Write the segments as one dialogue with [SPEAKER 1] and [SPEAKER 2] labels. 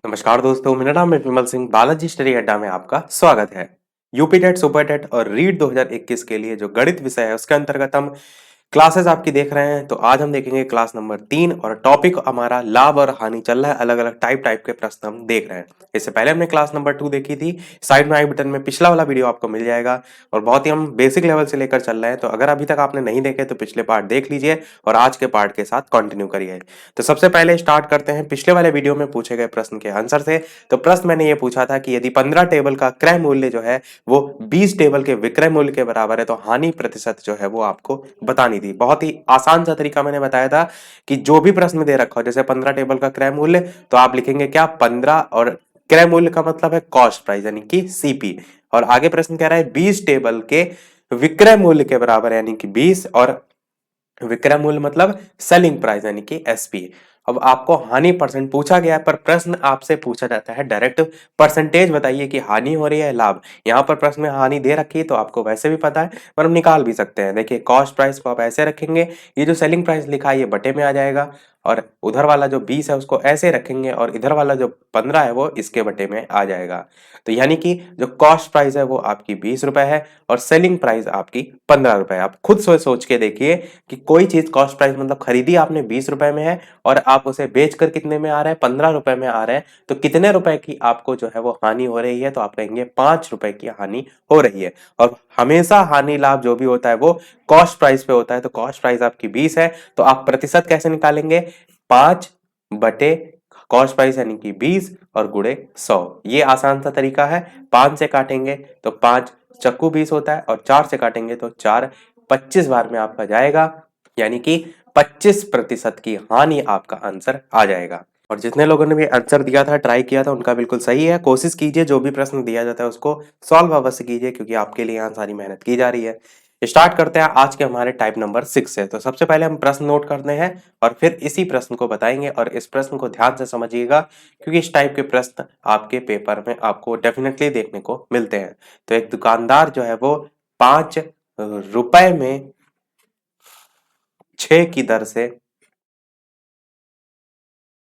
[SPEAKER 1] नमस्कार दोस्तों, मेरा नाम है विमल सिंह। बालाजी स्टडी अड्डा में आपका स्वागत है। यूपी टेट, सुपर टेट और रीट 2021 के लिए जो गणित विषय है उसके अंतर्गत हम क्लासेस आपकी देख रहे हैं। तो आज हम देखेंगे क्लास नंबर 3 और टॉपिक हमारा लाभ और हानि चल रहा है। अलग अलग टाइप के प्रश्न हम देख रहे हैं। इससे पहले हमने क्लास नंबर 2 देखी थी। साइड में आई बटन में पिछला वाला वीडियो आपको मिल जाएगा और बहुत ही हम बेसिक लेवल से लेकर चल रहे हैं। तो अगर अभी तक आपने नहीं देखे तो पिछले पार्ट देख लीजिए और आज के पार्ट के साथ कंटिन्यू करिए। तो सबसे पहले स्टार्ट करते हैं पिछले वाले वीडियो में पूछे गए प्रश्न के आंसर से। तो प्रश्न मैंने ये पूछा था कि यदि 15 टेबल का क्रय मूल्य जो है वो 20 टेबल के विक्रय मूल्य के बराबर है तो हानि प्रतिशत जो है वो आपको बतानी थी। बहुत ही आसान सा तरीका मैंने बताया था कि जो भी प्रश्न दे रखा हो, जैसे 15 टेबल का क्रय मूल्य, तो आप लिखेंगे क्या 15, और क्रय मूल्य का मतलब है कॉस्ट प्राइस यानी कि सीपी। और आगे प्रश्न कह रहा है 20 टेबल के विक्रय मूल्य के बराबर यानी कि 20, और विक्रय मूल्य मतलब सेलिंग प्राइस यानी कि एसपी। अब आपको हानि परसेंट पूछा गया है, पर प्रश्न आपसे पूछा जाता है डायरेक्ट परसेंटेज बताइए कि हानि हो रही है लाभ। यहाँ पर प्रश्न में हानि दे रखी है तो आपको वैसे भी पता है, पर हम निकाल भी सकते हैं। देखिए, कॉस्ट प्राइस को आप ऐसे रखेंगे, ये जो सेलिंग प्राइस लिखा है ये बटे में आ जाएगा, और उधर वाला जो 20 है उसको ऐसे रखेंगे, और इधर वाला जो 15 है वो इसके बटे में आ जाएगा। तो यानी कि जो कॉस्ट प्राइस है वो आपकी 20 रुपए है और सेलिंग प्राइस आपकी 15 रुपए है। आप खुद सोच के देखिए कि कोई चीज कॉस्ट प्राइस मतलब खरीदी आपने 20 रुपए में है और आप उसे बेचकर कितने में आ रहे हैं, 15 रुपए में आ रहे हैं, तो कितने रुपए की आपको जो है वो हानि हो रही है। तो आप कहेंगे 5 रुपए की हानि हो रही है। और हमेशा हानि लाभ जो भी होता है वो कॉस्ट प्राइस पे होता है। तो कॉस्ट प्राइस आपकी 20 है, तो आप प्रतिशत कैसे निकालेंगे, 5 बटे कॉस्ट प्राइस यानी कि 20 और गुणे 100। ये आसान सा तरीका है। 5 से काटेंगे तो 5 चक्कू 20 होता है, और 4 से काटेंगे तो 4 25 बार में आपका जाएगा, यानी कि 25% की हानि आपका आंसर आ जाएगा। और जितने लोगों ने भी आंसर दिया था, ट्राई किया था, उनका बिल्कुल सही है। कोशिश कीजिए जो भी प्रश्न दिया जाता है उसको सॉल्व अवश्य कीजिए, क्योंकि आपके लिए यहाँ सारी मेहनत की जा रही है। स्टार्ट करते हैं आज के हमारे टाइप नंबर 6 से। तो सबसे पहले हम प्रश्न नोट करते हैं और फिर इसी प्रश्न को बताएंगे, और इस प्रश्न को ध्यान से समझिएगा क्योंकि इस टाइप के प्रश्न आपके पेपर में आपको डेफिनेटली देखने को मिलते हैं। तो एक दुकानदार जो है वो 5 रुपए में 6 की दर से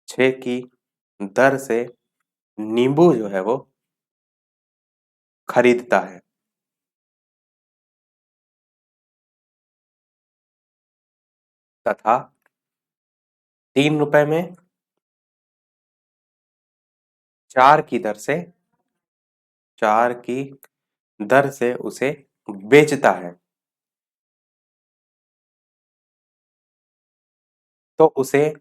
[SPEAKER 1] 6 की दर से नींबू जो है वो खरीदता है, तथा 3 रुपए में 4 की दर से 4 की दर से उसे बेचता है, तो उसे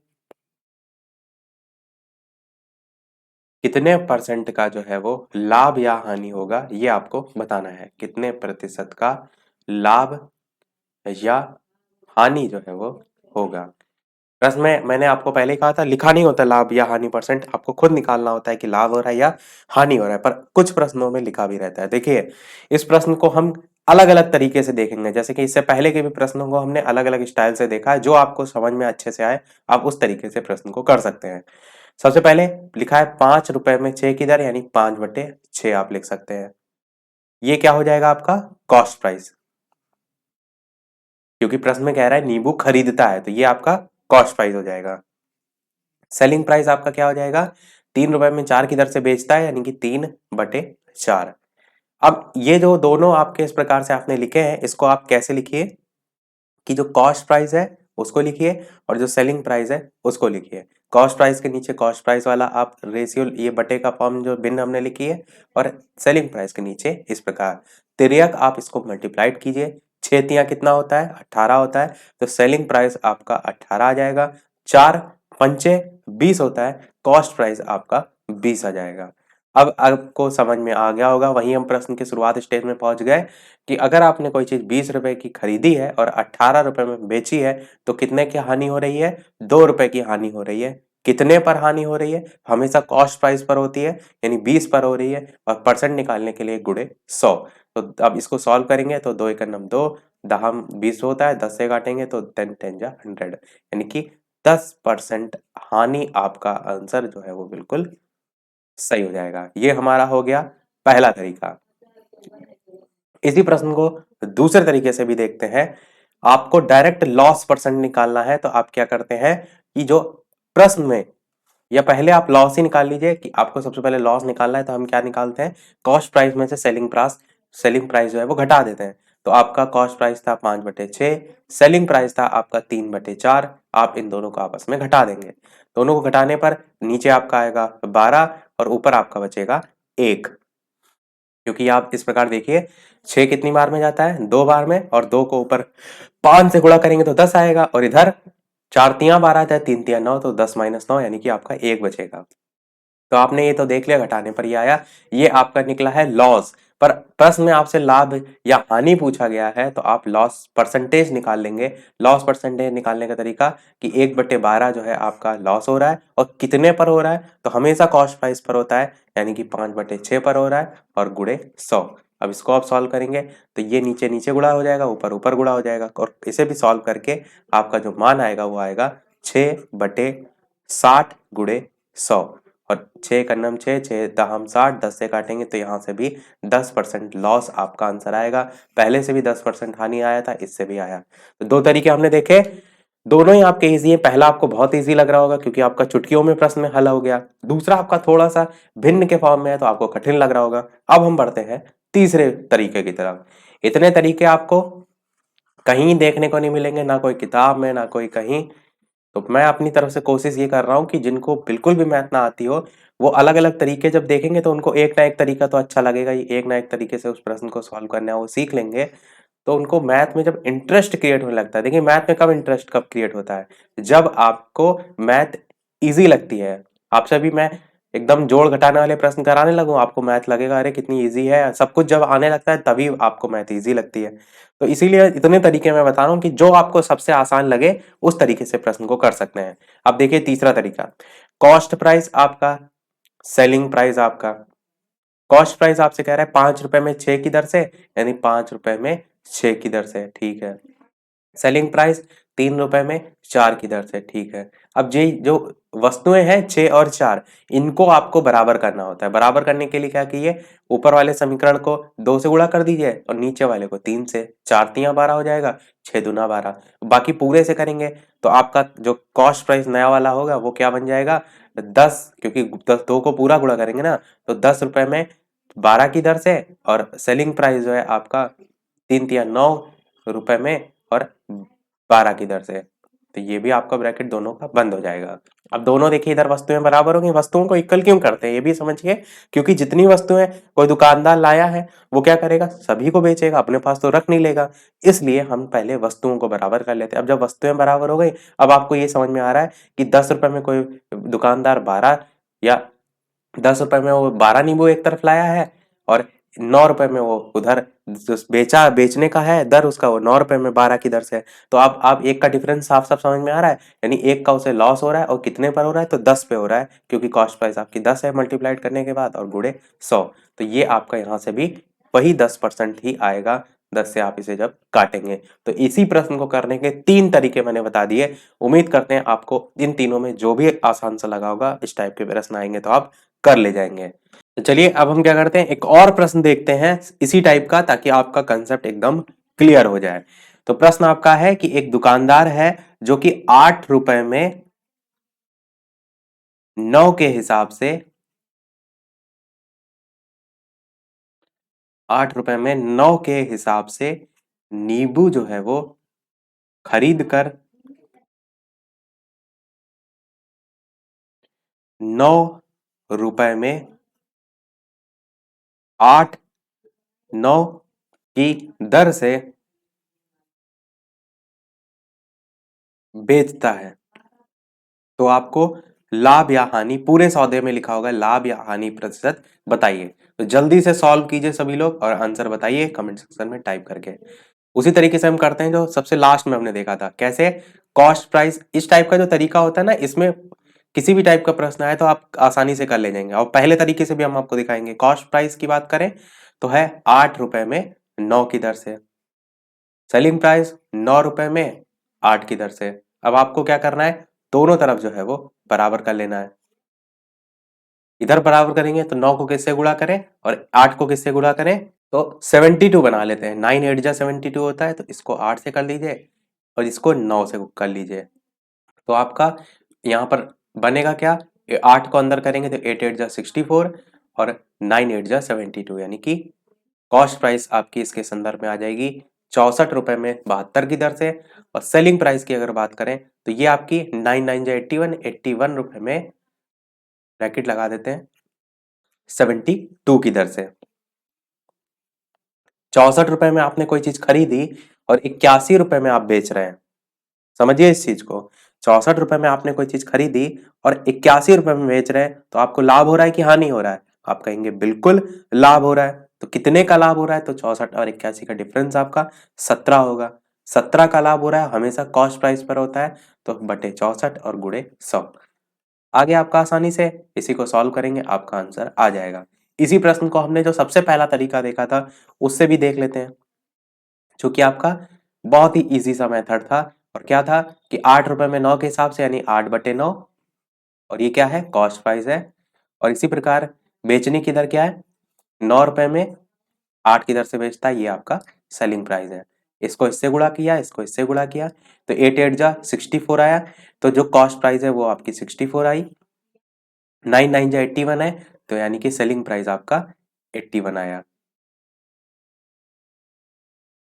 [SPEAKER 1] कितने परसेंट का जो है वो लाभ या हानि होगा, ये आपको बताना है। कितने प्रतिशत का लाभ या हानि जो है वो होगा। प्रश्न में मैंने आपको पहले ही कहा था, लिखा नहीं होता लाभ या हानि परसेंट, आपको खुद निकालना होता है कि लाभ हो रहा है या हानि हो रहा है। पर कुछ प्रश्नों में लिखा भी रहता है। देखिए, इस प्रश्न को हम अलग अलग तरीके से देखेंगे। जैसे कि इससे पहले के भी प्रश्नों को हमने अलग अलग स्टाइल से देखा है। जो आपको समझ में अच्छे से आए आप उस तरीके से प्रश्न को कर सकते हैं। सबसे पहले लिखा है 5 रुपए में 6 की दर, यानी 5/6 आप लिख सकते हैं। ये क्या हो जाएगा आपका कॉस्ट प्राइस, क्योंकि प्रश्न में कह रहा है नींबू खरीदता है, तो ये आपका कॉस्ट प्राइस हो जाएगा। सेलिंग प्राइस आपका क्या हो जाएगा, 3 रुपए में 4 की दर से बेचता है, यानी कि 3/4। अब ये जो दोनों आपके इस प्रकार से आपने लिखे हैं, इसको आप कैसे लिखिए कि जो कॉस्ट प्राइस है उसको लिखिए और जो सेलिंग प्राइस है उसको लिखिए। कॉस्ट प्राइस के नीचे कॉस्ट प्राइस वाला आप रेशियो, ये बटे का फॉर्म जो भिन्न हमने लिखी है, और सेलिंग प्राइस के नीचे इस प्रकार तिर्यक आप इसको मल्टीप्लाइड कीजिए। 6 कितना होता है, 18 होता है, तो सेलिंग प्राइस आपका 18 आ जाएगा। 4 पंचे 20 होता है, कॉस्ट प्राइस आपका 20 आ जाएगा। अब आपको समझ में आ गया होगा। वहीं हम प्रश्न के शुरुआत स्टेज में पहुंच गए कि अगर आपने कोई चीज 20 रुपए की खरीदी है और 18 रुपए में बेची है, तो कितने की हानि हो रही है, 2 रुपए की हानि हो रही है। कितने पर हानि हो रही है, हमेशा कॉस्ट प्राइस पर होती है, यानी 20 पर हो रही है, और परसेंट निकालने के लिए गुणे 100। तो अब इसको सॉल्व करेंगे तो 2 एकम 2, दहम 20 होता है, 10 से काटेंगे तो 10 10 जा 100, यानी कि 10% हानि आपका आंसर जो है वो बिल्कुल सही हो जाएगा। ये हमारा हो गया पहला तरीका। इसी प्रश्न को दूसरे तरीके से भी देखते हैं। आपको डायरेक्ट लॉस परसेंट निकालना है, तो आप क्या करते हैं कि जो प्रश्न में या पहले आप लॉस ही निकाल लीजिए कि आपको सबसे पहले लॉस निकालना है, तो हम क्या निकालते हैं, कॉस्ट प्राइस में से सेलिंग प्राइस जो है वो घटा देते हैं। तो आपका कॉस्ट प्राइस था 5/6, सेलिंग प्राइस था आपका 3/4। आप इन दोनों को आपस में घटा देंगे। दोनों को घटाने पर नीचे आपका आएगा 12 और ऊपर आपका बचेगा 1। क्योंकि आप इस प्रकार देखिए, 6 कितनी बार में जाता है, 2 बार में, और 2 को ऊपर 5 से गुणा करेंगे तो 10 आएगा, और इधर 4 तिया 12 आता है, 3 तिया 9, तो 10 - 9 यानी कि आपका 1 बचेगा। तो आपने ये तो देख लिया, घटाने पर ये आया, ये आपका निकला है लॉस। पर प्रश्न में आपसे लाभ या हानि पूछा गया है, तो आप लॉस परसेंटेज निकाल लेंगे। लॉस परसेंटेज निकालने का तरीका कि 1/12 जो है आपका लॉस हो रहा है, और कितने पर हो रहा है, तो हमेशा कॉस्ट प्राइस पर होता है, यानी कि 5/6 पर हो रहा है, और गुणे 100। अब इसको आप सॉल्व करेंगे तो ये नीचे नीचे गुणा हो जाएगा, ऊपर ऊपर गुणा हो जाएगा, और इसे भी सॉल्व करके आपका जो मान आएगा वो आएगा 6/60 गुणे 100। और 6 का नम 6, 6 दहम 60, 10 से काटेंगे तो यहाँ से भी 10% लॉस आपका आंसर आएगा। पहले से भी 10% हानि आया था, इससे भी आया। तो दो तरीके हमने देखे, दोनों ही आपके इजी हैं। पहला आपको बहुत इजी लग रहा होगा क्योंकि आपका चुटकियों में प्रश्न में हल हो गया। दूसरा आपका थोड़ा सा भिन्न के फॉर्म में है तो आपको कठिन लग रहा होगा। अब हम बढ़ते हैं तीसरे तरीके की तरफ। इतने तरीके आपको कहीं देखने को नहीं मिलेंगे, ना कोई किताब में, ना कोई कहीं। तो मैं अपनी तरफ से कोशिश ये कर रहा हूँ कि जिनको बिल्कुल भी मैथ ना आती हो, वो अलग-अलग तरीके जब देखेंगे तो उनको एक ना एक तरीका तो अच्छा लगेगा ही, एक ना एक तरीके से उस प्रश्न को सॉल्व करना वो सीख लेंगे। तो उनको मैथ में जब इंटरेस्ट क्रिएट होने लगता है, देखिए मैथ में कब इंटरेस्ट कब क्रिएट होता है, जब आपको मैथ ईज़ी लगती है। आपसे अभी मैं एकदम जोड़ घटाने वाले प्रश्न कराने लगूँ, आपको मैथ लगेगा अरे कितनी ईज़ी है, सब कुछ जब आने लगता है तभी आपको मैथ ईज़ी लगती है। तो इसीलिए इतने तरीके मैं बता रहा हूँ कि जो आपको सबसे आसान लगे उस तरीके से प्रश्न को कर सकते हैं। अब देखिए तीसरा तरीका, कॉस्ट प्राइस आपका, सेलिंग प्राइस आपका। कॉस्ट प्राइस आपसे कह रहा है 5 रुपए में 6 की दर से, यानी 5 रुपए में 6 की दर से, ठीक है। सेलिंग प्राइस 3 रुपए में 4 की दर से, ठीक है। अब ये जो वस्तुएं हैं 6 और 4, इनको आपको बराबर करना होता है। बराबर करने के लिए क्या कीजिए, ऊपर वाले समीकरण को 2 से गुणा कर दीजिए और नीचे वाले को 3 से। 4 तिया 12 हो जाएगा, 6 दूना 12। बाकी पूरे से करेंगे तो आपका जो कॉस्ट प्राइस नया वाला होगा वो क्या बन जाएगा, 10, क्योंकि 2 को पूरा गुणा करेंगे ना, तो 10 रुपए में 12 की दर से, और सेलिंग प्राइस जो है आपका 3 तिया 9 रुपए में और 12 की दर से। तो ये भी आपका ब्रैकेट दोनों का बंद हो जाएगा। अब दोनों देखिए इधर वस्तुएं बराबर होंगी, वस्तुओं को इक्वल क्यों करते हैं ये भी समझिए, क्योंकि जितनी वस्तुएं कोई दुकानदार लाया है वो क्या करेगा, सभी को बेचेगा, अपने पास तो रख नहीं लेगा। इसलिए हम पहले वस्तुओं को बराबर कर लेते हैं। अब जब वस्तुएं बराबर हो गई, अब आपको ये समझ में आ रहा है कि 10 रुपए में कोई दुकानदार 12 या 10 रुपए में वो 12 नींबू एक तरफ लाया है, और 9 रुपए में वो उधर बेचने का है दर उसका, वो 9 रुपए में 12 की दर से है। तो आप एक का डिफरेंस साफ साफ समझ में आ रहा है, यानी एक का उसे लॉस हो रहा है, और कितने पर हो रहा है, तो 10 पे हो रहा है, क्योंकि कॉस्ट प्राइस आपकी 10 है मल्टीप्लाइड करने के बाद, और गुणे 100। तो ये आपका यहाँ से भी वही 10% ही आएगा, 10 से आप इसे जब काटेंगे। तो इसी प्रश्न को करने के 3 तरीके मैंने बता दिए। उम्मीद करते हैं आपको इन तीनों में जो भी आसान सा लगा होगा, इस टाइप के प्रश्न आएंगे तो आप कर ले जाएंगे। तो चलिए अब हम क्या करते हैं, एक और प्रश्न देखते हैं इसी टाइप का, ताकि आपका कंसेप्ट एकदम क्लियर हो जाए। तो प्रश्न आपका है कि एक दुकानदार है जो कि 8 रुपए में 9 के हिसाब से 8 रुपए में 9 के हिसाब से नींबू जो है वो खरीद कर 9 रुपए में 8/9 की दर से बेचता है। तो आपको लाभ या हानि, पूरे सौदे में लिखा होगा लाभ या हानि प्रतिशत बताइए। तो जल्दी से सॉल्व कीजिए सभी लोग और आंसर बताइए कमेंट सेक्शन में टाइप करके। उसी तरीके से हम करते हैं जो सबसे लास्ट में हमने देखा था, कैसे कॉस्ट प्राइस, इस टाइप का जो तरीका होता है ना, इसमें किसी भी टाइप का प्रश्न आए तो आप आसानी से कर ले जाएंगे। और पहले तरीके से भी हम आपको दिखाएंगे। कॉस्ट प्राइस की बात करें तो है 8 रुपए में 9 की दर से, सेलिंग प्राइस 9 रुपए में 8 की दर से। अब आपको क्या करना है, दोनों तरफ जो है वो बराबर कर लेना है। इधर बराबर करेंगे तो 9 को किससे गुणा करें और 8 को किससे गुणा करें, तो 72 बना लेते हैं। 9 8 जा 72 होता है, तो इसको 8 से कर लीजिए और इसको 9 से कर लीजिए। तो आपका यहाँ पर बनेगा क्या, 8 को अंदर करेंगे तो 8 8 जा 64 और 9 8 जा 72, यानी कि कॉस्ट प्राइस आपकी इसके संदर्भ में आ जाएगी 64 रुपए में 72 की दर से। और सेलिंग प्राइस की अगर बात करें तो ये आपकी 9 9 जा 81, 81 रुपए में ब्रैकेट लगा देते हैं 72 की दर से। 64 रुपए में आपने कोई चीज खरीदी और 81 रुपए में आप बेच रहे हैं, समझिए इस चीज को। 64 रुपए में आपने कोई चीज खरीदी और 81 रुपए में बेच रहे हैं, तो आपको लाभ हो रहा है कि हानि हो रहा है? आप कहेंगे बिल्कुल लाभ हो रहा है। तो कितने का लाभ हो रहा है? तो 64 और 81 का डिफरेंस आपका 17 होगा। 17 का लाभ हो रहा है, हमेशा कॉस्ट प्राइस पर होता है, तो बटे 64 और गुणे 100। आगे आपका आसानी से इसी को सॉल्व करेंगे, आपका आंसर आ जाएगा। इसी प्रश्न को हमने जो सबसे पहला तरीका देखा था उससे भी देख लेते हैं, जो कि आपका बहुत ही इजी सा मेथड था। और क्या था कि 8 रुपए में 9 के हिसाब से, यानी 8/9, और ये क्या है? कॉस्ट प्राइस है। और इसी प्रकार बेचने की दर क्या है? 9 रुपए में 8 की दर से बेचता है, ये आपका सेलिंग प्राइस है। इसको इससे गुणा किया, इसको इससे गुणा किया, तो 8 8 जा 64 आया। तो जो कॉस्ट प्राइस है वो आपकी 64 आई। 9 9 जा 81 है, तो यानी कि सेलिंग प्राइस आपका 81 आया।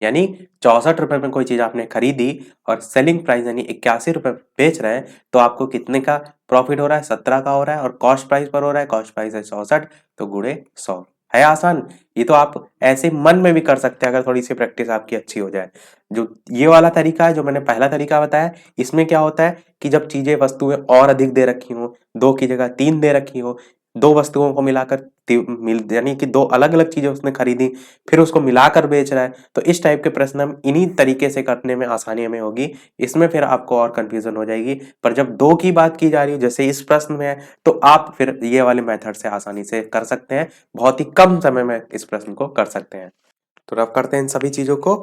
[SPEAKER 1] यानी 64 रुपए में कोई चीज आपने खरीदी और सेलिंग प्राइस यानी 81 रुपए बेच रहे हैं, तो आपको कितने का प्रॉफिट हो रहा है? 17 का हो रहा है। और कॉस्ट प्राइस पर हो रहा है, कॉस्ट प्राइस है 64, तो गुणे 100। है आसान। ये तो आप ऐसे मन में भी कर सकते हैं अगर थोड़ी सी प्रैक्टिस आपकी अच्छी हो जाए। जो ये वाला तरीका है, जो मैंने पहला तरीका बताया, इसमें क्या होता है कि जब चीजें वस्तुएं और अधिक दे रखी हो, 2 की जगह 3 दे रखी हो, दो वस्तुओं को मिलाकर यानी कि दो अलग अलग चीजें उसने खरीदी, फिर उसको मिलाकर बेच रहा है, तो इस टाइप के प्रश्न हम इन्हीं तरीके से करने में आसानी हमें होगी। इसमें फिर आपको और कंफ्यूजन हो जाएगी। पर जब दो की बात की जा रही हो, जैसे इस प्रश्न में है, तो आप फिर ये वाले मेथड से आसानी से कर सकते हैं, बहुत ही कम समय में इस प्रश्न को कर सकते हैं। तो अब करते हैं इन सभी चीजों को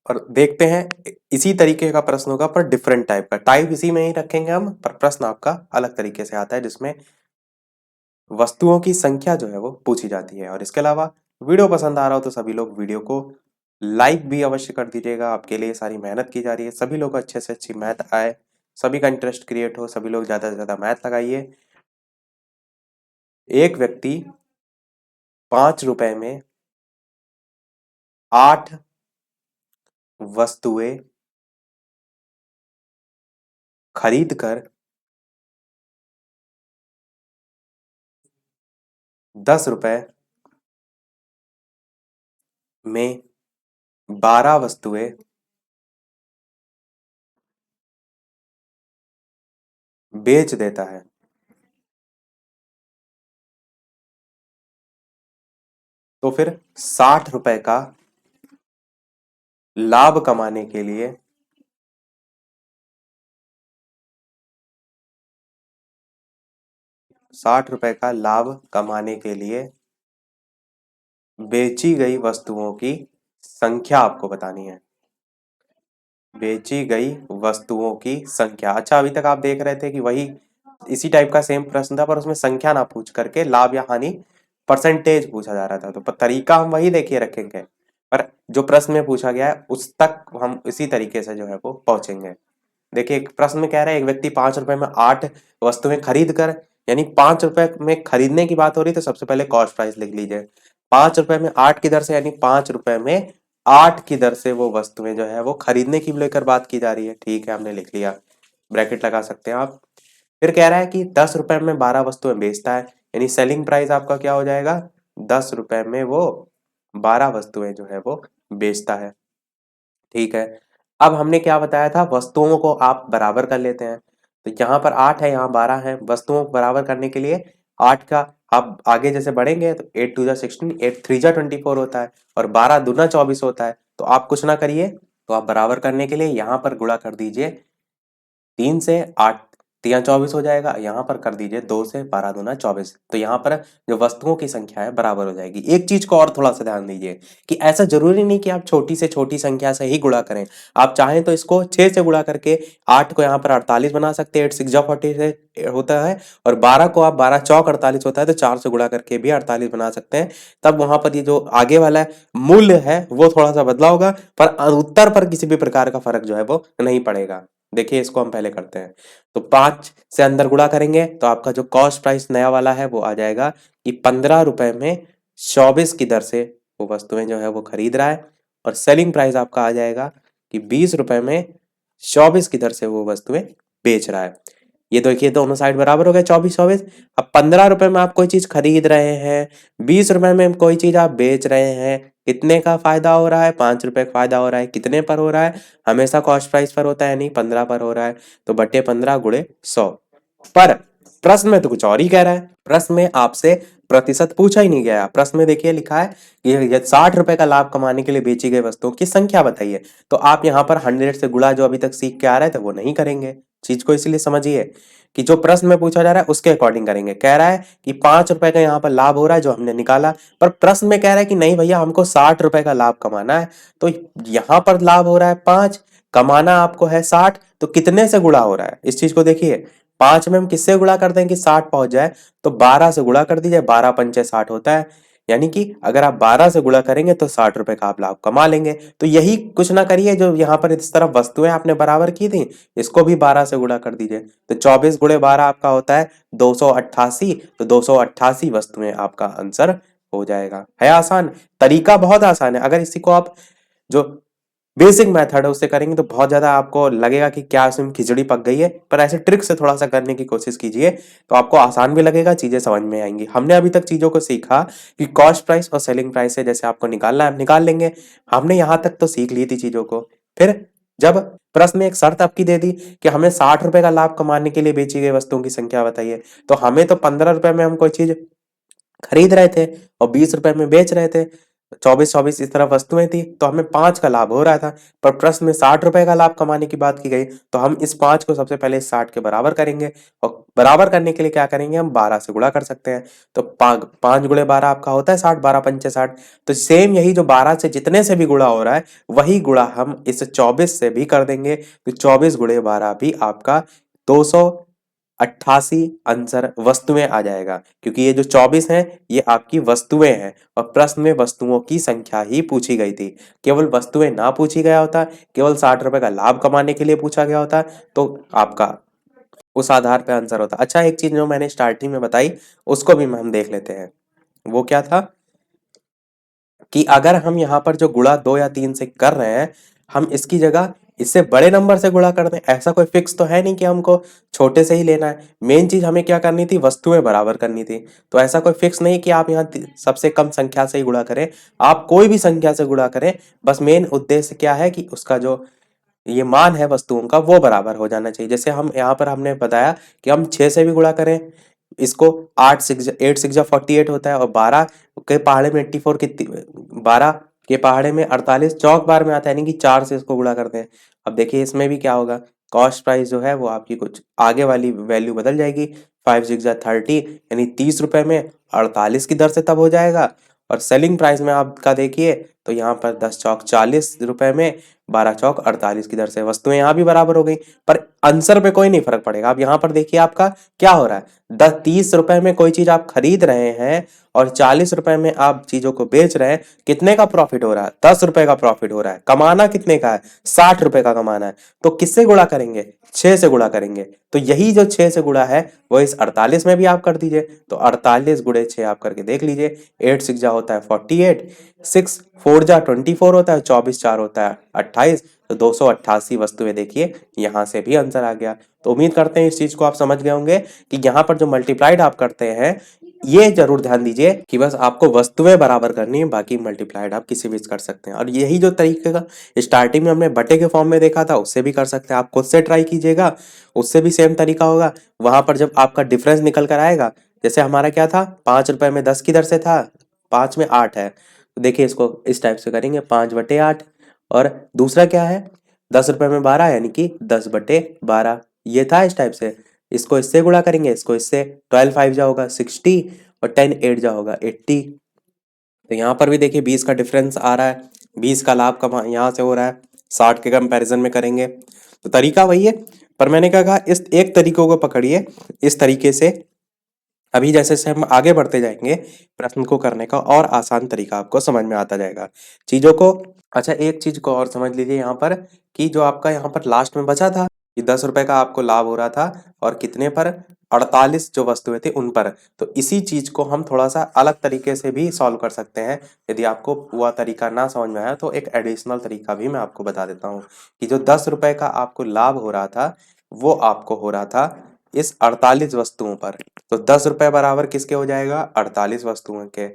[SPEAKER 1] और देखते हैं इसी तरीके का प्रश्न होगा पर डिफरेंट टाइप का। टाइप इसी में ही रखेंगे हम, पर प्रश्न आपका अलग तरीके से आता है, जिसमें वस्तुओं की संख्या जो है वो पूछी जाती है। और इसके अलावा वीडियो पसंद आ रहा हो तो सभी लोग वीडियो को लाइक भी अवश्य कर दीजिएगा। आपके लिए सारी मेहनत की जा रही है, सभी लोग अच्छे से अच्छी मैथ आए, सभी का इंटरेस्ट क्रिएट हो, सभी लोग ज्यादा से ज्यादा मैथ लगाइए। एक व्यक्ति 5 रुपए में 8 वस्तुएं खरीद कर 10 रुपए में 12 वस्तुएं बेच देता है, तो फिर 60 रुपए का लाभ कमाने के लिए 60 रुपए का लाभ कमाने के लिए बेची गई वस्तुओं की संख्या आपको बतानी है। बेची गई वस्तुओं की संख्या। अच्छा, अभी तक आप देख रहे थे कि वही इसी टाइप का सेम प्रश्न था, पर उसमें संख्या ना पूछ करके लाभ या हानि परसेंटेज पूछा जा रहा था। तो तरीका हम वही देखिए रखेंगे, पर जो प्रश्न में पूछा गया है उस तक हम इसी तरीके से जो है वो पहुंचेंगे। देखिए, एक प्रश्न में कह रहा है एक व्यक्ति 5 रुपए में 8 वस्तुएं खरीद कर, यानी 5 रुपए में खरीदने की बात हो रही, तो सबसे पहले कॉस्ट प्राइस लिख लीजिए। 5 रुपए में 8 की दर से, यानी 5 रुपए में 8 की दर से वो वस्तुएं जो है वो खरीदने की लेकर बात की जा रही है। ठीक है, हमने लिख लिया, ब्रैकेट लगा सकते हैं आप। फिर कह रहा है कि 10 रुपए में 12 वस्तुएं बेचता है, यानी सेलिंग प्राइस आपका क्या हो जाएगा? 10 रुपए में वो 12 वस्तुएं जो है वो बेचता है। ठीक है, अब हमने क्या बताया था? वस्तुओं को आप बराबर कर लेते हैं। तो यहाँ पर 8 है, यहाँ 12 है। वस्तुओं को बराबर करने के लिए 8 का आप आगे जैसे बढ़ेंगे तो 8 2 जा 16, 8 3 जा 24 होता है, और 12 दूना 24 होता है। तो आप कुछ ना करिए, तो आप बराबर करने के लिए यहाँ पर गुणा कर दीजिए 3 से, 8 तिया 24 हो जाएगा। यहाँ पर कर दीजिए 2 से, 12 दूना 24। तो यहाँ पर जो वस्तुओं की संख्या है बराबर हो जाएगी। एक चीज को और थोड़ा सा ध्यान दीजिए कि ऐसा जरूरी नहीं कि आप छोटी से छोटी संख्या से ही गुणा करें। आप चाहें तो इसको 6 से गुणा करके 8 को यहाँ पर 48 बना सकते हैं, 8 6 जा 40 से होता है। और 12 को आप 12 चौक 48 होता है, तो 4 से गुणा करके भी 48 बना सकते हैं। तब वहां पर ये जो आगे वाला मूल्य है वो थोड़ा सा बदला होगा, पर उत्तर पर किसी भी प्रकार का फर्क जो है वो नहीं पड़ेगा। देखिए इसको हम पहले करते हैं। तो 5 से अंदर गुणा करेंगे तो आपका जो कॉस्ट प्राइस नया वाला है वो आ जाएगा कि 15 रुपए में 24 की दर से वो वस्तुएं जो है वो खरीद रहा है, और सेलिंग प्राइस आपका आ जाएगा कि 20 रुपए में 24 की दर से वो वस्तुएं बेच रहा है। ये देखिए दोनों साइड बराबर हो गए, 24-24। अब 15 रुपए में आप कोई चीज खरीद रहे हैं, 20 रुपए में कोई चीज आप बेच रहे हैं, कितने का फायदा हो रहा है? 5 रुपए का फायदा हो रहा है। कितने पर हो रहा है? हमेशा कॉस्ट प्राइस पर होता है, नहीं 15 पर हो रहा है, तो बटे 15 गुणे 100। पर प्रश्न में तो कुछ और ही कह रहा है। प्रश्न में आपसे प्रतिशत पूछा ही नहीं गया। प्रश्न में देखिए लिखा है कि ये 60 रुपए का लाभ कमाने के लिए बेची गई वस्तुओं की संख्या बताइए। तो आप यहाँ पर 100 से गुणा जो अभी तक सीख के आ रहे थे वो नहीं करेंगे। चीज को इसलिए समझिए कि जो प्रश्न में पूछा जा रहा है उसके अकॉर्डिंग करेंगे। कह रहा है कि 5 रुपए का यहाँ पर लाभ हो रहा है जो हमने निकाला, पर प्रश्न में कह रहा है कि नहीं भैया हमको 60 रुपए का लाभ कमाना है। तो यहाँ पर लाभ हो रहा है 5, कमाना आपको है 60, तो कितने से गुणा हो रहा है इस चीज को देखिए। 5 में हम किससे गुणा कर दें कि 60 पहुंच जाए? तो 12 से गुणा कर दीजिए, 12 पंचे 60 होता है। यानी कि अगर आप 12 से गुणा करेंगे तो 60 रुपए का आप लाभ कमा लेंगे। तो यही कुछ ना करिए, जो यहाँ पर इस तरफ वस्तुएं आपने बराबर की थी इसको भी 12 से गुणा कर दीजिए। तो 24 गुणे 12 आपका होता है 288। तो 288 वस्तुएं आपका आंसर हो जाएगा। है आसान, तरीका बहुत आसान है। अगर इसी को आप जो बेसिक मेथड है उससे करेंगे तो बहुत ज्यादा आपको लगेगा कि क्या इसमें खिचड़ी पक गई है, पर ऐसे ट्रिक से थोड़ा सा करने की कोशिश कीजिए तो आपको आसान भी लगेगा, चीजें समझ में आएंगी। हमने अभी तक चीजों को सीखा कि कॉस्ट प्राइस और सेलिंग प्राइस से जैसे आपको निकालना है आप निकाल लेंगे। हमने यहाँ तक तो सीख ली थी चीजों को। फिर जब प्रश्न में एक शर्त आपकी दे दी कि हमें 60 रुपए का लाभ कमाने के लिए बेची गई वस्तुओं की संख्या बताइए, तो हमें तो 15 रुपए में हम कोई चीज खरीद रहे थे और 20 रुपए में बेच रहे थे। 24-24 इस तरह वस्तुएं थी तो हमें 5 का लाभ हो रहा था। पर प्रश्न में 60 रुपए का लाभ कमाने की बात की गई, तो हम इस 5 को सबसे पहले 60 के बराबर करेंगे, और बराबर करने के लिए क्या करेंगे? हम 12 से गुणा कर सकते हैं। तो 5 गुणे 12 आपका होता है 60, 12 पंचे 60। तो सेम यही जो 12 से जितने से भी गुणा हो रहा है वही गुणा हम इस 24 से भी कर देंगे। तो 24 गुणे 12 भी आपका 288 आंसर वस्तुएं आ जाएगा, क्योंकि ये जो 24 हैं ये आपकी वस्तुएं हैं और प्रश्न में वस्तुओं की संख्या ही पूछी गई थी। केवल वस्तुएं ना पूछी गया होता, केवल 60 रुपए का लाभ कमाने के लिए पूछा गया होता, तो आपका उस आधार पे आंसर होता। अच्छा, एक चीज जो मैंने स्टार्टिंग में बताई उसको भी हम देख लेते हैं। वो क्या था कि अगर हम यहाँ पर जो गुणा 2 या 3 से कर रहे हैं, हम इसकी जगह इससे बड़े नंबर से गुणा कर दें। ऐसा कोई फिक्स तो है नहीं कि हमको छोटे से ही लेना है। मेन चीज हमें क्या करनी थी? वस्तुएं बराबर करनी थी। तो ऐसा कोई फिक्स नहीं कि आप यहाँ सबसे कम संख्या से ही गुणा करें, आप कोई भी संख्या से गुणा करें। बस मेन उद्देश्य क्या है कि उसका जो ये मान है वस्तुओं का वो बराबर हो जाना चाहिए। जैसे हम यहाँ पर हमने बताया कि हम 6 से भी गुणा करें इसको, 8 6 48 होता है, और 12 के पहाड़े में 84 कितनी, 12 के पहाड़े में 48 चौक बार में आता है, यानी कि 4 से इसको गुणा करते हैं। अब देखिए इसमें भी क्या होगा, कॉस्ट प्राइस जो है वो आपकी कुछ आगे वाली वैल्यू बदल जाएगी। 5 6 30, यानी 30 रुपए में 48 की दर से तब हो जाएगा। और सेलिंग प्राइस में आपका देखिए तो यहाँ पर 10 चौक 40 रुपए में, 12 चौक 48 की दर से वस्तुएं यहाँ भी बराबर हो गई। पर आंसर पे कोई नहीं फर्क पड़ेगा। अब यहाँ पर देखिए आपका क्या हो रहा है, 30 रुपए में कोई चीज आप खरीद रहे हैं और 40 रुपए में आप चीजों को बेच रहे हैं। कितने का प्रॉफिट हो रहा है? 10 रुपए का प्रॉफिट हो रहा है। कमाना कितने का है? 60 रुपए का कमाना है। तो किससे गुणा करेंगे? 6 से गुणा करेंगे। तो यही जो 6 से गुणा है वो इस 48 में भी आप कर दीजिए। तो 48 गुणे 6 आप करके देख लीजिए। 8 6 होता है 48, 6 4 24 होता है, 24 4 होता है 28। तो 288 वस्तुएं देखिए यहाँ से भी आंसर आ गया। तो उम्मीद करते हैं इस चीज को आप समझ गए होंगे कि यहाँ पर जो मल्टीप्लाइड आप करते हैं ये जरूर ध्यान दीजिए कि बस आपको वस्तुएं बराबर करनी है, बाकी मल्टीप्लाइड आप किसी भी कर सकते हैं। और यही जो तरीके का स्टार्टिंग में हमने बटे के फॉर्म में देखा था उससे भी कर सकते हैं। आप खुद से ट्राई कीजिएगा, उससे भी सेम तरीका होगा। वहां पर जब आपका डिफरेंस निकल कर आएगा, जैसे हमारा क्या था, 5 रुपए में 10 की दर से था, 5 में 8 है, तो देखिए इसको इस टाइप से करेंगे 5/8। और दूसरा क्या है, 10 रुपए में 12, यानी कि 10/12 ये था इस टाइप से। इसको इससे गुणा करेंगे, इसको इससे, 12 5 जा होगा 60 और 10 8 जा होगा 80। तो यहाँ पर भी देखिए 20 का डिफरेंस आ रहा है, 20 का लाभ कमा यहाँ से हो रहा है, 60 के कंपैरिजन में करेंगे। तो तरीका वही है, पर मैंने क्या कहा, इस एक तरीकों को पकड़िए इस तरीके से। अभी जैसे जैसे हम आगे बढ़ते जाएंगे प्रश्न को करने का और आसान तरीका आपको समझ में आता जाएगा चीजों को। अच्छा, एक चीज को और समझ लीजिए यहाँ पर कि जो आपका यहाँ पर लास्ट में बचा था कि 10 रुपए का आपको लाभ हो रहा था और कितने पर, 48 जो वस्तुएं थी उन पर। तो इसी चीज को हम थोड़ा सा अलग तरीके से भी सॉल्व कर सकते हैं। यदि आपको वह तरीका ना समझ में आया तो एक एडिशनल तरीका भी मैं आपको बता देता हूँ कि जो 10 रुपए का आपको लाभ हो रहा था वो आपको हो रहा था इस 48 वस्तुओं पर। तो 10 रुपए बराबर किसके हो जाएगा, 48 वस्तुओं के।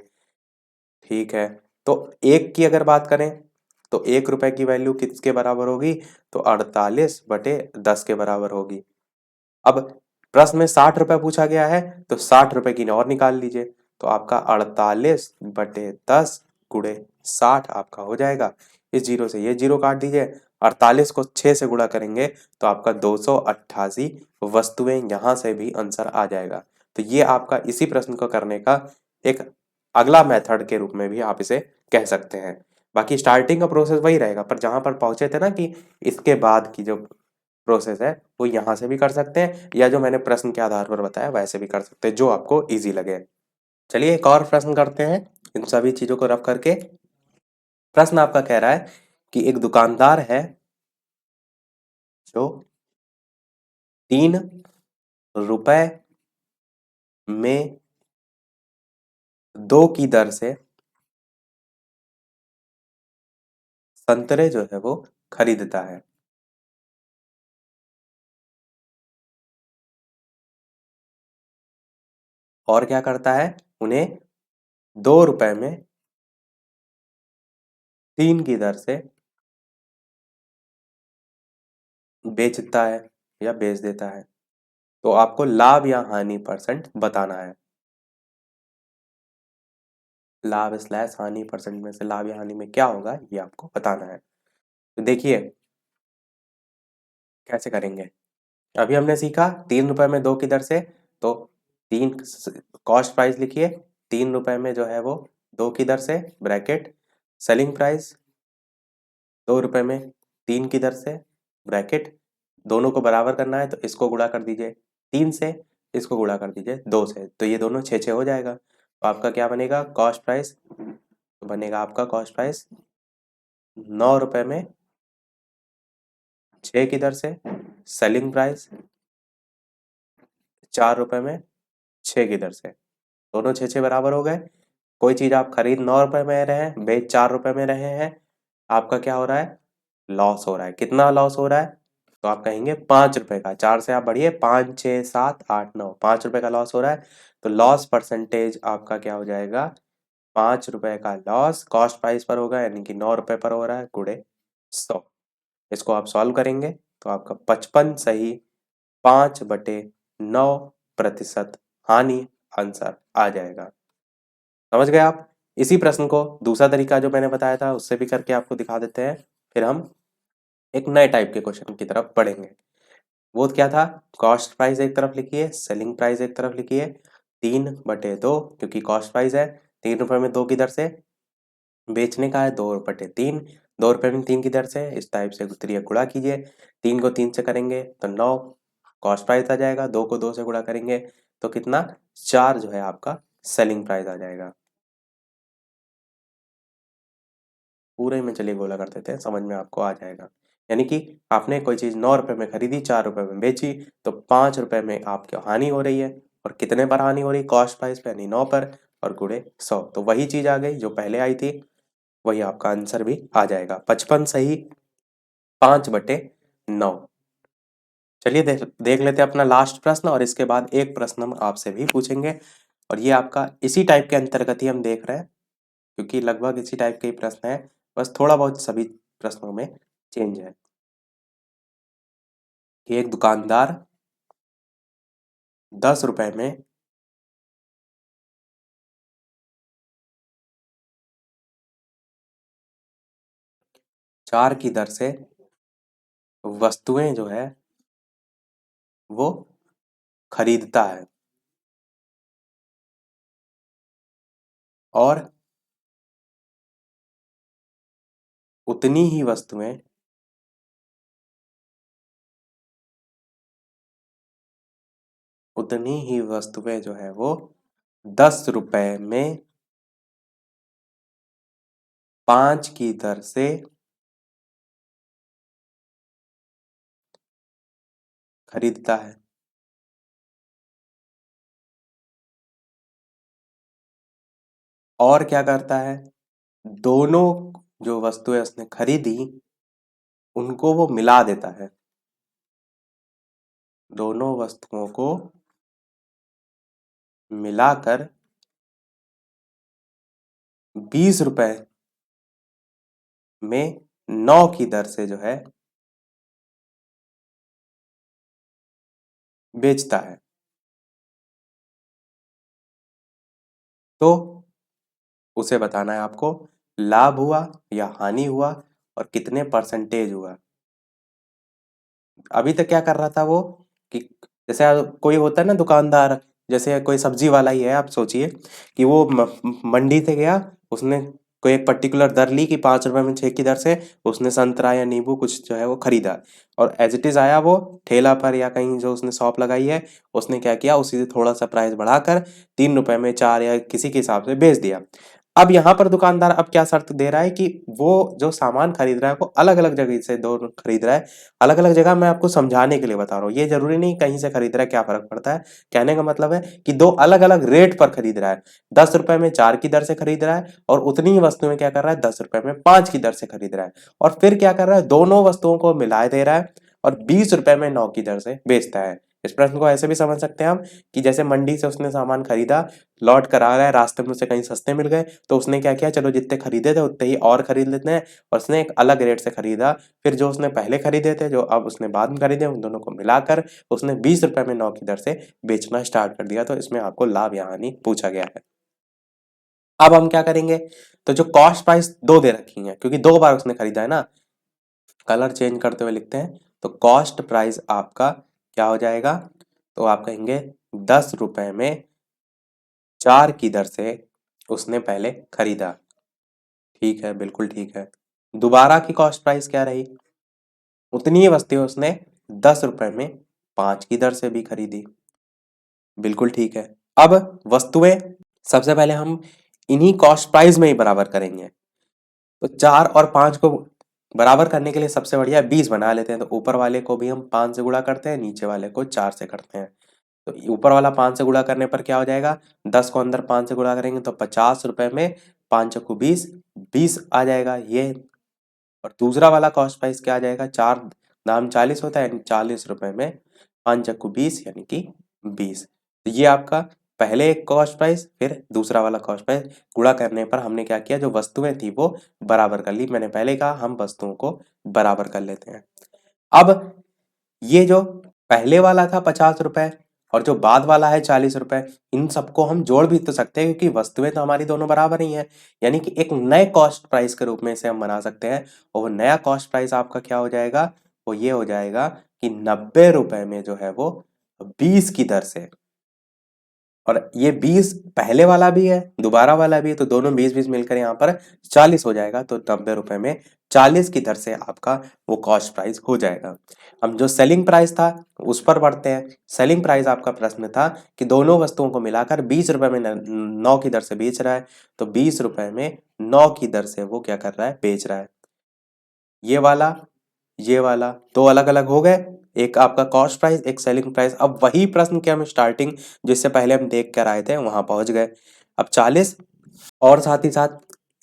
[SPEAKER 1] ठीक है। तो एक की अगर बात करें तो 1 रुपए की वैल्यू किसके बराबर होगी, तो 48/10 के बराबर होगी। अब प्रश्न में 60 रुपए पूछा गया है तो 60 रुपए की और निकाल लीजिए। तो आपका 48/10 गुणे 60 आपका हो जाएगा। इस जीरो से ये जीरो काट दीजिए, 48 को 6 से गुणा करेंगे तो आपका 288 वस्तुएं यहां से भी आंसर आ जाएगा। तो ये आपका इसी प्रश्न को करने का एक अगला मेथड के रूप में भी आप इसे कह सकते हैं। बाकी स्टार्टिंग का प्रोसेस वही रहेगा, पर जहां पर पहुंचे थे ना कि इसके बाद की जो प्रोसेस है वो यहाँ से भी कर सकते हैं या जो मैंने प्रश्न के आधार पर बताया वैसे भी कर सकते हैं, जो आपको इजी लगे। चलिए एक और प्रश्न करते हैं इन सभी चीजों को रख करके। प्रश्न आपका कह रहा है कि एक दुकानदार है जो 3 रुपए में 2 की दर से संतरे जो है वो खरीदता है। और क्या करता है, उन्हें 2 रुपए में 3 की दर से बेचता है या बेच देता है। तो आपको लाभ या हानि परसेंट बताना है। लाभ स्लैश हानि परसेंट में से लाभ या हानि में क्या होगा ये आपको बताना है। तो देखिए कैसे करेंगे। अभी हमने सीखा 3 रुपए में 2 की दर से, तो तीन कॉस्ट प्राइस लिखिए, 3 रुपए में जो है वो 2 की दर से ब्रैकेट सेलिंग प्राइस, 2 रुपए में 3 की दर से ब्रैकेट, दोनों को बराबर करना है तो इसको गुणा कर दीजिए 3 से, इसको गुणा कर दीजिए 2 से, तो ये दोनों 6 हो जाएगा। तो आपका क्या बनेगा कॉस्ट प्राइस, तो बनेगा आपका कॉस्ट प्राइस 9 रुपए में 6 की दर से, सेलिंग प्राइस 4 रुपए में 6 की दर से, दोनों 6 बराबर हो गए। कोई चीज आप खरीद 9 रुपए में रहे हैं, बेच 4 रुपए में रहे हैं, आपका क्या हो रहा है, लॉस हो रहा है। कितना लॉस हो रहा है, तो आप कहेंगे 5 रुपए का, 4 से आप बढ़िए 5 6 7 8 9, 5 रुपए का लॉस हो रहा है। तो लॉस परसेंटेज आपका क्या हो जाएगा, 5 रुपए का लॉस कॉस्ट प्राइस पर होगा यानी कि 9 रुपए पर हो रहा है गुणे 100। इसको आप सॉल्व करेंगे तो आपका 55 सही 5/9% हानि आंसर आ जाएगा। समझ गए आप। इसी प्रश्न को दूसरा तरीका जो मैंने बताया था उससे भी करके आपको दिखा देते हैं, फिर हम एक नए टाइप के क्वेश्चन की तरफ बढ़ेंगे। वो क्या था, कॉस्ट प्राइस एक तरफ लिखिए, सेलिंग प्राइस एक तरफ लिखिए, 3/2 क्योंकि कॉस्ट प्राइस है, 3 रुपए में 2 की दर से बेचने का है, 2/3, 2 रुपए में 3 की दर से, इस टाइप से उत्तरीय गुणा कीजिए, 3 को 3 से करेंगे तो 9 कॉस्ट प्राइस आ जाएगा, 2 को 2 से गुणा करेंगे तो कितना 4 जो है आपका सेलिंग प्राइस आ जाएगा। पूरे में चलिए गोला कर देते हैं, समझ में आपको आ जाएगा। यानी कि आपने कोई चीज 9 रुपए में खरीदी, 4 रुपए में बेची, तो 5 रुपए में आपकी हानि हो रही है। और कितने पर हानि हो रही, कॉस्ट प्राइस पे यानी 9 पर, और गुणे 100, तो वही चीज आ गई जो पहले आई थी, वही आपका आंसर भी आ जाएगा 55 सही 5/9। चलिए देख देख लेते हैं अपना लास्ट प्रश्न, और इसके बाद एक प्रश्न हम आपसे भी पूछेंगे, और ये आपका इसी टाइप के अंतर्गत ही हम देख रहे हैं, क्योंकि लगभग इसी टाइप के ही प्रश्न है, बस थोड़ा बहुत सभी प्रश्नों में चेंज है। कि एक दुकानदार 10 रुपए में 4 की दर से वस्तुएं जो है वो खरीदता है, और उतनी ही वस्तुएं जो है वो 10 रुपए में 5 की दर से खरीदता है। और क्या करता है, दोनों जो वस्तुएं उसने खरीदी उनको वो मिला देता है, दोनों वस्तुओं को मिलाकर 20 रुपए में 9 की दर से जो है बेचता है। तो उसे बताना है आपको लाभ हुआ या हानि हुआ और कितने परसेंटेज हुआ। अभी तक क्या कर रहा था वो कि जैसे कोई होता है ना दुकानदार, जैसे कोई सब्जी वाला ही है, आप सोचिए कि वो मंडी से गया, उसने कोई एक पर्टिकुलर दर ली कि 5 रुपए में 6 की दर से उसने संतरा या नींबू कुछ जो है वो खरीदा, और एज इट इज आया वो ठेला पर या कहीं जो उसने शॉप लगाई है, उसने क्या किया उसी से थोड़ा सा प्राइस बढ़ाकर 3 रुपए में 4 या किसी के हिसाब से बेच दिया। अब यहाँ पर दुकानदार अब क्या शर्त दे रहा है कि वो जो सामान खरीद रहा है वो अलग अलग जगह से दो खरीद रहा है। अलग अलग जगह मैं आपको समझाने के लिए बता रहा हूँ, ये जरूरी नहीं कहीं से खरीद रहा है क्या फर्क पड़ता है। कहने का मतलब है कि दो अलग अलग रेट पर खरीद रहा है, 10 रुपए में 4 की दर से खरीद रहा है और उतनी ही वस्तुएं क्या कर रहा है 10 रुपए में 5 की दर से खरीद रहा है, और फिर क्या कर रहा है दोनों वस्तुओं को मिला दे रहा है और 20 रुपए में 9 की दर से बेचता है। इस प्रश्न को ऐसे भी समझ सकते हैं हम कि जैसे मंडी से उसने सामान खरीदा, लौट कर आ रहा है, रास्ते में उसे कहीं सस्ते मिल गए तो उसने क्या किया, चलो जितने खरीदे थे उतने ही और खरीद लेते हैं, और उसने एक अलग रेट से खरीदा। फिर जो उसने पहले खरीदे थे जो अब उसने बाद में खरीदे उन दोनों को मिलाकर उसने 20 रुपए में 9 की दर से बेचना स्टार्ट कर दिया। तो इसमें आपको लाभ या हानि पूछा गया है। अब हम क्या करेंगे, तो जो कॉस्ट प्राइस दो दे रखी है क्योंकि 2 बार उसने खरीदा है ना, कलर चेंज करते हुए लिखते हैं, तो कॉस्ट प्राइस आपका क्या हो जाएगा, तो आप कहेंगे 10 रुपए में 4 की दर से उसने पहले खरीदा। ठीक है, बिल्कुल ठीक है। दोबारा की कॉस्ट प्राइस क्या रही, उतनी ही वस्तुएं उसने 10 रुपए में 5 की दर से भी खरीदी। बिल्कुल ठीक है। अब वस्तुएं सबसे पहले हम इन्हीं कॉस्ट प्राइस में ही बराबर करेंगे, तो 4 और 5 को बराबर करने के लिए सबसे बढ़िया 20 बना लेते हैं। तो ऊपर वाले को भी हम 5 से गुणा करते हैं, नीचे वाले को 4 से करते हैं। तो ऊपर वाला 5 से गुणा करने पर क्या हो जाएगा, 10 को अंदर 5 से गुणा करेंगे तो 50 रुपए में 5 चक्कू 20, 20 आ जाएगा ये। और दूसरा वाला कॉस्ट प्राइस क्या आ जाएगा, 4 दाम 40 होता है यानी 40 रुपए में 5 चक्कू 20 यानी कि 20। तो ये आपका पहले एक कॉस्ट प्राइस, फिर दूसरा वाला कॉस्ट प्राइस, गुणा करने पर हमने क्या किया, जो वस्तुएं थी वो बराबर कर ली। मैंने पहले कहा हम वस्तुओं को बराबर कर लेते हैं। अब ये जो पहले वाला था 50 रुपए और जो बाद वाला है 40 रुपए, इन सबको हम जोड़ भी तो सकते हैं क्योंकि वस्तुएं तो हमारी दोनों बराबर ही हैं, यानी कि एक नए कॉस्ट प्राइस के रूप में इसे हम बना सकते हैं। और वो नया कॉस्ट प्राइस आपका क्या हो जाएगा, वो ये हो जाएगा कि 90 रुपए में जो है वो 20 की दर से, और ये 20 पहले वाला भी है दोबारा वाला भी है, तो दोनों 20-20 मिलकर यहाँ पर 40 हो जाएगा। तो 90 रुपए में 40 की दर से आपका वो कॉस्ट प्राइस हो जाएगा। हम जो सेलिंग प्राइस था उस पर बढ़ते हैं। सेलिंग प्राइस आपका प्रश्न था कि दोनों वस्तुओं को मिलाकर 20 रुपए में 9 की दर से बेच रहा है, तो 20 रुपए में 9 की दर से वो क्या कर रहा है, बेच रहा है। ये वाला दो अलग अलग हो गए, एक आपका कॉस्ट प्राइस एक सेलिंग प्राइस। अब वही प्रश्न के हम स्टार्टिंग जिससे पहले हम देख कर आए थे वहां पहुंच गए। अब 40 और साथ ही साथ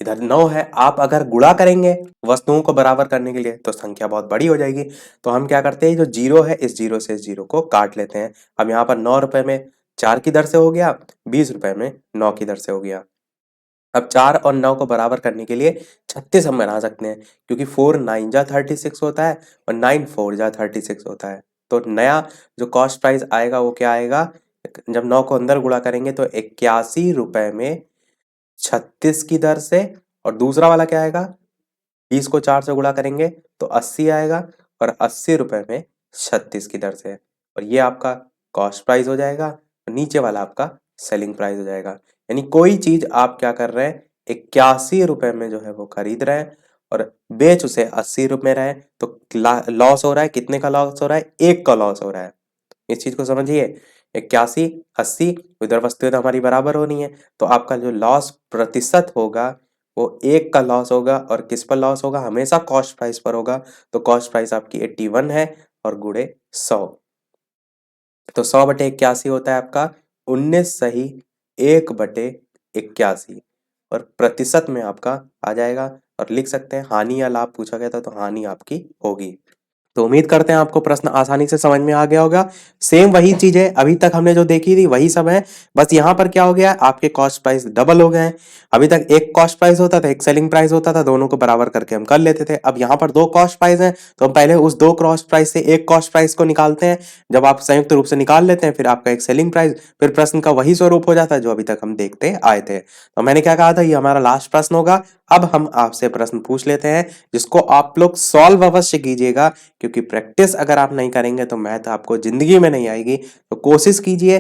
[SPEAKER 1] इधर 9 है, आप अगर गुणा करेंगे वस्तुओं को बराबर करने के लिए तो संख्या बहुत बड़ी हो जाएगी। तो हम क्या करते हैं, जो जीरो है इस जीरो से इस जीरो को काट लेते हैं। अब यहाँ पर 9 रुपए में 4 की दर से हो गया, 20 रुपए में 9 की दर से हो गया। अब 4 और 9 को बराबर करने के लिए 36 हम बना सकते हैं क्योंकि 4 9 जा 36 होता है और 9 4 जा 36 होता है। तो नया जो कॉस्ट प्राइस आएगा वो क्या आएगा, जब 9 को अंदर गुणा करेंगे तो 81 रुपए में 36 की दर से, और दूसरा वाला क्या आएगा, 20 को 4 से गुणा करेंगे तो 80 आएगा और 80 रुपए में 36 की दर से, और ये आपका कॉस्ट प्राइस हो जाएगा और नीचे वाला आपका सेलिंग प्राइस हो जाएगा। यानी कोई चीज आप क्या कर रहे हैं, 81 रुपए में जो है वो खरीद रहे हैं और बेच उसे 80 रुपए रहे हैं, तो लॉस हो रहा है, कितने का लॉस हो रहा है, एक का लॉस हो रहा है। इस चीज को समझिए, 81 80, उधर वस्तुएं तो हमारी बराबर होनी है, तो आपका जो लॉस प्रतिशत होगा वो एक का लॉस होगा, और किस पर लॉस होगा, हमेशा कॉस्ट प्राइस पर होगा। तो कॉस्ट प्राइस आपकी 81 है और गुणे 100। तो 100/81 होता है आपका 19 सही 1/81 और प्रतिशत में आपका आ जाएगा। और लिख सकते हैं हानि या लाभ पूछा गया था तो हानि आपकी होगी। तो उम्मीद करते हैं आपको प्रश्न आसानी से समझ में आ गया होगा। सेम वही चीज है, अभी तक हमने जो देखी थी वही सब है। बस यहाँ पर क्या हो गया, आपके कॉस्ट प्राइस डबल हो गए हैं। अभी तक एक कॉस्ट प्राइस होता था, एक सेलिंग प्राइस होता था, दोनों को बराबर करके हम कर लेते थे। अब यहाँ पर दो कॉस्ट प्राइस हैं, तो हम पहले उस दो कॉस्ट प्राइस से एक कॉस्ट प्राइस को निकालते हैं। जब आप संयुक्त रूप से निकाल लेते हैं, फिर आपका एक सेलिंग प्राइस, फिर प्रश्न का वही स्वरूप हो जाता है जो अभी तक हम देखते आए थे। तो मैंने क्या कहा था, ये हमारा लास्ट प्रश्न होगा। अब हम आपसे प्रश्न पूछ लेते हैं, जिसको आप लोग सॉल्व अवश्य कीजिएगा, क्योंकि प्रैक्टिस अगर आप नहीं करेंगे तो मैथ आपको जिंदगी में नहीं आएगी। तो कोशिश कीजिए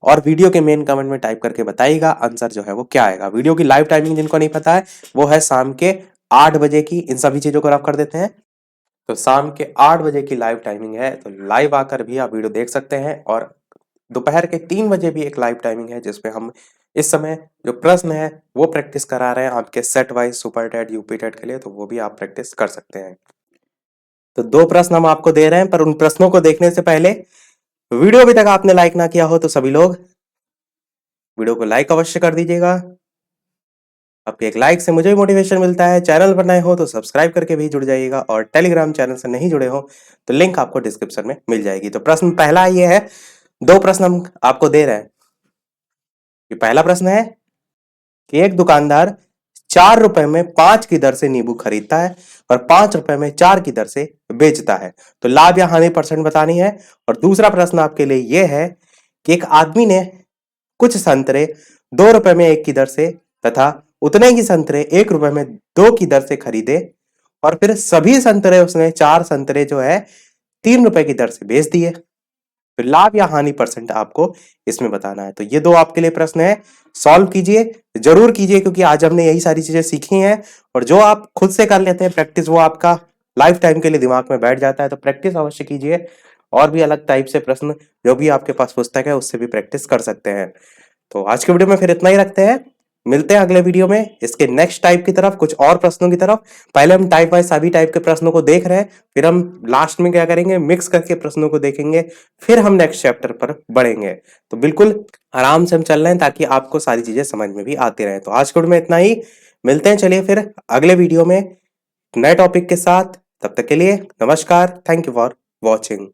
[SPEAKER 1] और वीडियो के मेन कमेंट में टाइप करके बताइएगा आंसर जो है वो क्या आएगा। वीडियो की लाइव टाइमिंग जिनको नहीं पता है, वो है शाम के 8 बजे की। इन सभी चीजों को रफ कर देते हैं। तो शाम के 8 बजे की लाइव टाइमिंग है, तो लाइव आकर भी आप वीडियो देख सकते हैं। और दोपहर के 3 बजे भी एक लाइव टाइमिंग है, जिसपे हम इस समय जो प्रश्न है वो प्रैक्टिस करा रहे हैं आपके set wise super TET UP TET के लिए, तो वो भी आप प्रैक्टिस कर सकते हैं। तो दो प्रश्न हम आपको दे रहे हैं, पर उन प्रश्नों को देखने से पहले वीडियो अभी तक आपने लाइक ना किया हो तो सभी लोग वीडियो को लाइक अवश्य कर दीजिएगा। आपके एक लाइक से मुझे भी मोटिवेशन मिलता है। चैनल पर नए हो तो सब्सक्राइब करके भी जुड़ जाइएगा, और टेलीग्राम चैनल से नहीं जुड़े हो तो लिंक आपको डिस्क्रिप्शन में मिल जाएगी। तो प्रश्न पहला ये है, दो प्रश्न हम आपको दे रहे हैं। ये पहला प्रश्न है कि एक दुकानदार 4 रुपए में 5 की दर से नींबू खरीदता है और 5 रुपए में 4 की दर से बेचता है, तो लाभ या हानि परसेंट बतानी है। और दूसरा प्रश्न आपके लिए यह है कि एक आदमी ने कुछ संतरे 2 रुपए में 1 की दर से तथा उतने ही संतरे 1 रुपए में 2 की दर से खरीदे, और फिर सभी संतरे उसने 4 संतरे जो है 3 रुपए की दर से बेच दिए। तो लाभ या हानि परसेंट आपको इसमें बताना है। तो ये दो आपके लिए प्रश्न है, सॉल्व कीजिए, जरूर कीजिए, क्योंकि आज हमने यही सारी चीजें सीखी हैं। और जो आप खुद से कर लेते हैं प्रैक्टिस, वो आपका लाइफ टाइम के लिए दिमाग में बैठ जाता है। तो प्रैक्टिस अवश्य कीजिए, और भी अलग टाइप से प्रश्न जो भी आपके पास पुस्तक है उससे भी प्रैक्टिस कर सकते हैं। तो आज के वीडियो में फिर इतना ही रखते हैं, मिलते हैं अगले वीडियो में इसके नेक्स्ट टाइप की तरफ, कुछ और प्रश्नों की तरफ। पहले हम टाइप वाइज सभी टाइप के प्रश्नों को देख रहे हैं, फिर हम लास्ट में क्या करेंगे, मिक्स करके प्रश्नों को देखेंगे, फिर हम नेक्स्ट चैप्टर पर बढ़ेंगे। तो बिल्कुल आराम से हम चल रहे हैं, ताकि आपको सारी चीजें समझ में भी आती रहे। तो आज के वीडियो में इतना ही, मिलते हैं चलिए फिर अगले वीडियो में नए टॉपिक के साथ। तब तक के लिए नमस्कार, थैंक यू फॉर वॉचिंग।